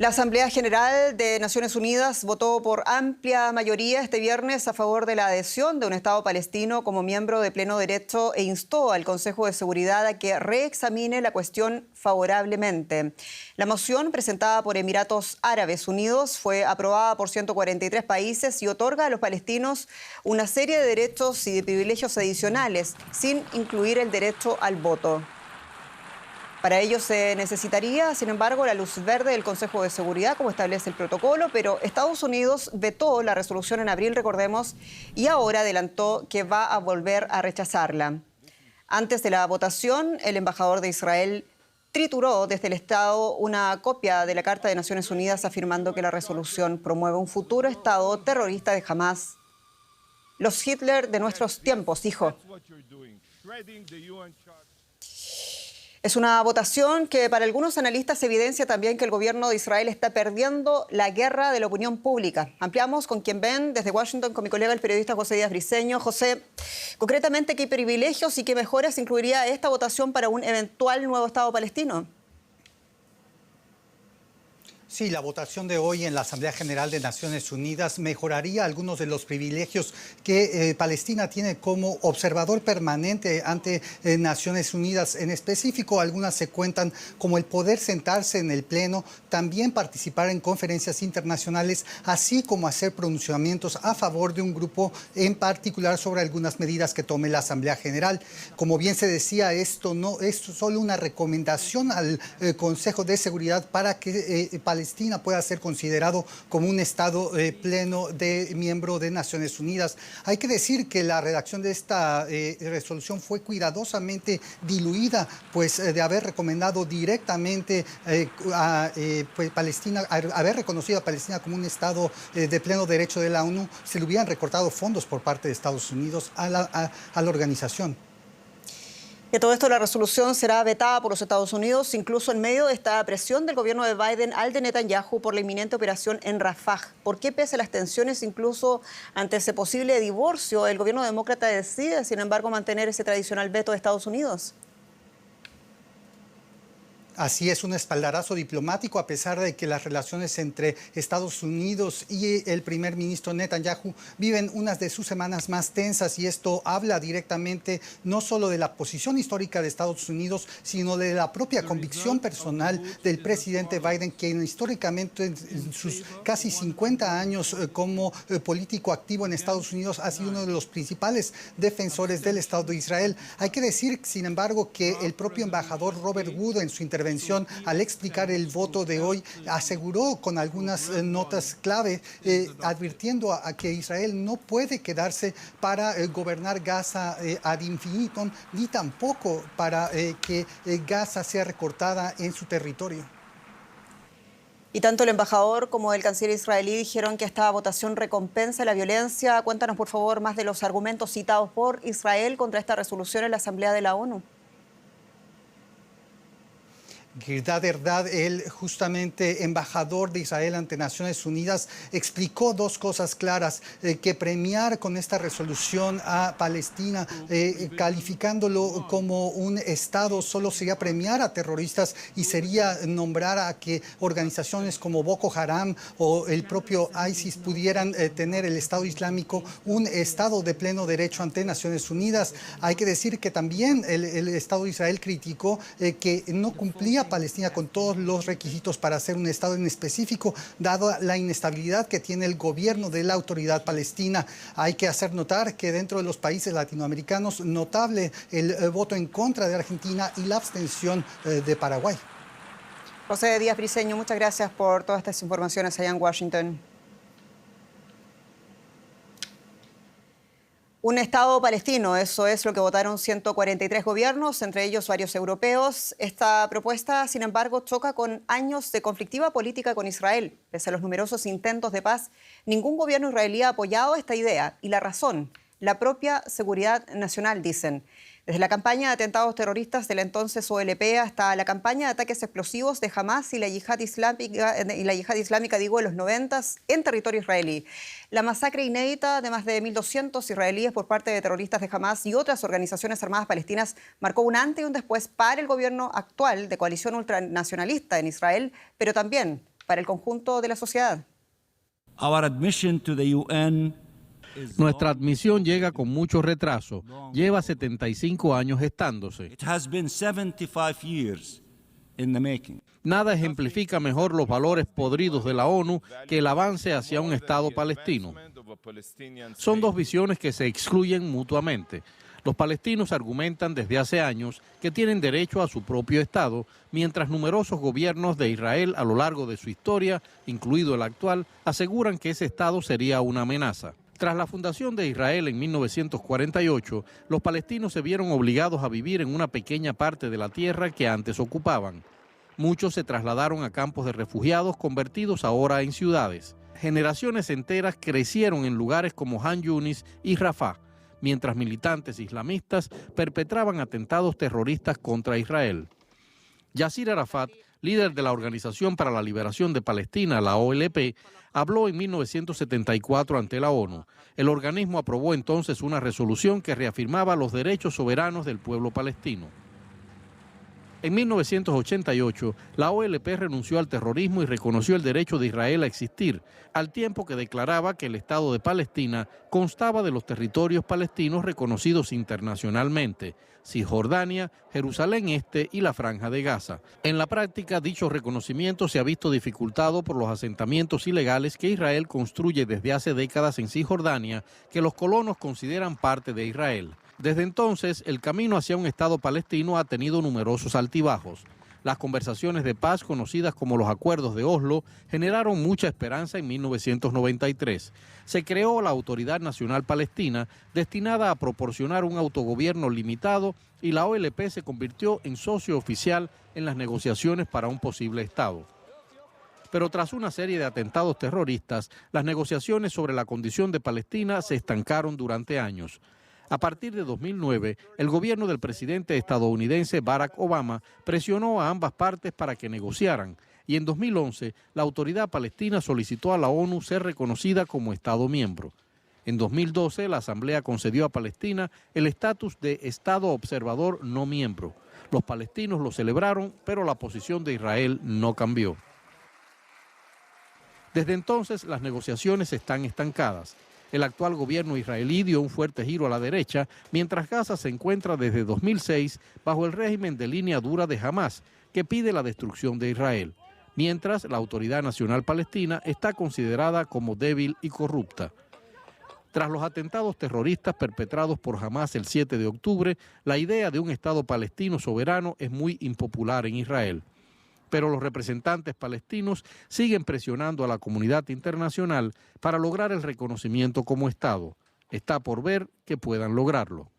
La Asamblea General de Naciones Unidas votó por amplia mayoría este viernes a favor de la adhesión de un Estado palestino como miembro de pleno derecho e instó al Consejo de Seguridad a que reexamine la cuestión favorablemente. La moción presentada por Emiratos Árabes Unidos fue aprobada por 143 países y otorga a los palestinos una serie de derechos y de privilegios adicionales, sin incluir el derecho al voto. Para ello se necesitaría, sin embargo, la luz verde del Consejo de Seguridad, como establece el protocolo, pero Estados Unidos vetó la resolución en abril, recordemos, y ahora adelantó que va a volver a rechazarla. Antes de la votación, el embajador de Israel trituró desde el Estado una copia de la Carta de Naciones Unidas afirmando que la resolución promueve un futuro Estado terrorista de Hamás. Los Hitler de nuestros tiempos, dijo. Es una votación que para algunos analistas evidencia también que el gobierno de Israel está perdiendo la guerra de la opinión pública. Ampliamos con quien ven desde Washington con mi colega el periodista José Díaz Briceño. José, concretamente, ¿qué privilegios y qué mejoras incluiría esta votación para un eventual nuevo Estado palestino? Sí, la votación de hoy en la Asamblea General de Naciones Unidas mejoraría algunos de los privilegios que Palestina tiene como observador permanente ante Naciones Unidas. En específico, algunas se cuentan como el poder sentarse en el Pleno, también participar en conferencias internacionales, así como hacer pronunciamientos a favor de un grupo en particular sobre algunas medidas que tome la Asamblea General. Como bien se decía, esto no es solo una recomendación al Consejo de Seguridad para que Palestina pueda ser considerado como un Estado pleno de miembro de Naciones Unidas. Hay que decir que la redacción de esta resolución fue cuidadosamente diluida, pues de haber recomendado directamente a Palestina, haber reconocido a Palestina como un Estado de pleno derecho de la ONU, se le hubieran recortado fondos por parte de Estados Unidos a la organización. Que todo esto, la resolución será vetada por los Estados Unidos, incluso en medio de esta presión del gobierno de Biden al de Netanyahu por la inminente operación en Rafah. ¿Por qué, pese a las tensiones, incluso ante ese posible divorcio, el gobierno demócrata decide, sin embargo, mantener ese tradicional veto de Estados Unidos? Así es, un espaldarazo diplomático, a pesar de que las relaciones entre Estados Unidos y el primer ministro Netanyahu viven unas de sus semanas más tensas, y esto habla directamente no solo de la posición histórica de Estados Unidos, sino de la propia convicción personal del presidente Biden, quien históricamente en sus casi 50 años como político activo en Estados Unidos ha sido uno de los principales defensores del Estado de Israel. Hay que decir, sin embargo, que el propio embajador Robert Wood, en su intervención al explicar el voto de hoy, aseguró con algunas notas clave, advirtiendo a que Israel no puede quedarse para gobernar Gaza ad infinitum, ni tampoco para que Gaza sea recortada en su territorio. Y tanto el embajador como el canciller israelí dijeron que esta votación recompensa la violencia. Cuéntanos, por favor, más de los argumentos citados por Israel contra esta resolución en la Asamblea de la ONU. Girdad Erdad, el justamente embajador de Israel ante Naciones Unidas, explicó dos cosas claras: que premiar con esta resolución a Palestina, calificándolo como un Estado, solo sería premiar a terroristas y sería nombrar a que organizaciones como Boko Haram o el propio ISIS pudieran tener el Estado Islámico un Estado de pleno derecho ante Naciones Unidas. Hay que decir que también el Estado de Israel criticó que no cumplía Palestina con todos los requisitos para ser un Estado en específico, dado la inestabilidad que tiene el gobierno de la autoridad palestina. Hay que hacer notar que dentro de los países latinoamericanos, notable el voto en contra de Argentina y la abstención de Paraguay. José Díaz Briceño, muchas gracias por todas estas informaciones allá en Washington. Un Estado palestino, eso es lo que votaron 143 gobiernos, entre ellos varios europeos. Esta propuesta, sin embargo, choca con años de conflictiva política con Israel. Pese a los numerosos intentos de paz, ningún gobierno israelí ha apoyado esta idea. Y la razón, la propia seguridad nacional, dicen. Desde la campaña de atentados terroristas de la entonces OLP hasta la campaña de ataques explosivos de Hamás y la yihad islámica, en los 90 en territorio israelí. La masacre inédita de más de 1.200 israelíes por parte de terroristas de Hamás y otras organizaciones armadas palestinas marcó un antes y un después para el gobierno actual de coalición ultranacionalista en Israel, pero también para el conjunto de la sociedad. Nuestra admisión llega con mucho retraso. Lleva 75 años gestándose. Nada ejemplifica mejor los valores podridos de la ONU que el avance hacia un Estado palestino. Son dos visiones que se excluyen mutuamente. Los palestinos argumentan desde hace años que tienen derecho a su propio Estado, mientras numerosos gobiernos de Israel a lo largo de su historia, incluido el actual, aseguran que ese Estado sería una amenaza. Tras la fundación de Israel en 1948, los palestinos se vieron obligados a vivir en una pequeña parte de la tierra que antes ocupaban. Muchos se trasladaron a campos de refugiados convertidos ahora en ciudades. Generaciones enteras crecieron en lugares como Han Yunis y Rafah, mientras militantes islamistas perpetraban atentados terroristas contra Israel. Yasir Arafat, líder de la Organización para la Liberación de Palestina, la OLP, habló en 1974 ante la ONU. El organismo aprobó entonces una resolución que reafirmaba los derechos soberanos del pueblo palestino. En 1988, la OLP renunció al terrorismo y reconoció el derecho de Israel a existir, al tiempo que declaraba que el Estado de Palestina constaba de los territorios palestinos reconocidos internacionalmente: Cisjordania, Jerusalén Este y la Franja de Gaza. En la práctica, dicho reconocimiento se ha visto dificultado por los asentamientos ilegales que Israel construye desde hace décadas en Cisjordania, que los colonos consideran parte de Israel. Desde entonces, el camino hacia un Estado palestino ha tenido numerosos altibajos. Las conversaciones de paz, conocidas como los Acuerdos de Oslo, generaron mucha esperanza en 1993. Se creó la Autoridad Nacional Palestina, destinada a proporcionar un autogobierno limitado, y la OLP se convirtió en socio oficial en las negociaciones para un posible Estado. Pero tras una serie de atentados terroristas, las negociaciones sobre la condición de Palestina se estancaron durante años. A partir de 2009, el gobierno del presidente estadounidense Barack Obama presionó a ambas partes para que negociaran, y en 2011 la autoridad palestina solicitó a la ONU ser reconocida como Estado miembro. En 2012 la Asamblea concedió a Palestina el estatus de Estado observador no miembro. Los palestinos lo celebraron, pero la posición de Israel no cambió. Desde entonces las negociaciones están estancadas. El actual gobierno israelí dio un fuerte giro a la derecha, mientras Gaza se encuentra desde 2006 bajo el régimen de línea dura de Hamás, que pide la destrucción de Israel, mientras la Autoridad Nacional Palestina está considerada como débil y corrupta. Tras los atentados terroristas perpetrados por Hamás el 7 de octubre, la idea de un Estado palestino soberano es muy impopular en Israel. Pero los representantes palestinos siguen presionando a la comunidad internacional para lograr el reconocimiento como Estado. Está por ver que puedan lograrlo.